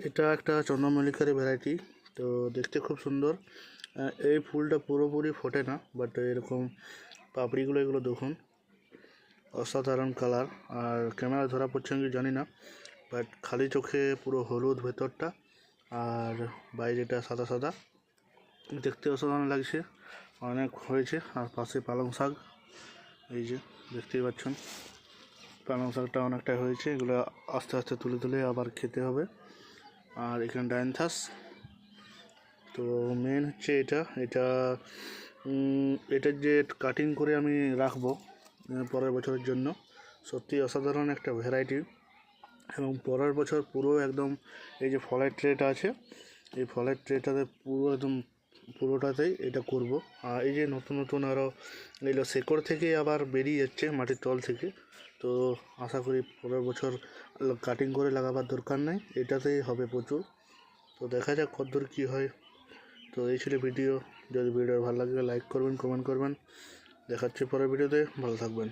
এটা একটা চন্দ্রমল্লিকার ভ্যারাইটি। তো দেখতে খুব সুন্দর। এই ফুলটা পুরোপুরি ফোটে না, বাট এরকম পাপড়িগুলো এগুলো দেখুন, অসাধারণ কালার। আর ক্যামেরা ধরা পড়ছে কি জানি না, বাট খালি চোখে পুরো হলুদ ভেতরটা আর বাইরেটা সাদা সাদা, দেখতে অসাধারণ লাগছে। অনেক হয়েছে। আর পাশে পালং শাক, এই যে দেখতেই পাচ্ছেন পালং শাকটা অনেকটা হয়েছে। এগুলো আস্তে আস্তে তুলে তুলে আবার খেতে হবে। আর এখানে ডায়ান্থাস। তো মেন হচ্ছে এটার যে কাটিং করে আমি রাখবো পরের বছরের জন্য। সত্যি অসাধারণ একটা ভ্যারাইটি। এবং পরের বছর পুরো একদম এই যে ফলের ট্রেটা আছে, এই ফলের ট্রেটাতে পুরো একদম পুরোটাতেই এটা করব। আর এই যে নতুন নতুন আরও এগুলো শেকড় থেকে আবার বেরিয়ে যাচ্ছে মাটির তল থেকে। তো আশা করি পরের বছর কাটিং করে লাগাবার দরকার নেই, এটাতেই হবে প্রচুর। তো দেখা যাক কতদূর কী হয়। তো এই ছিল ভিডিও। যদি ভিডিও ভালো লাগে লাইক করবেন, কমেন্ট করবেন। দেখাচ্ছি পরের ভিডিওতে। ভালো থাকবেন।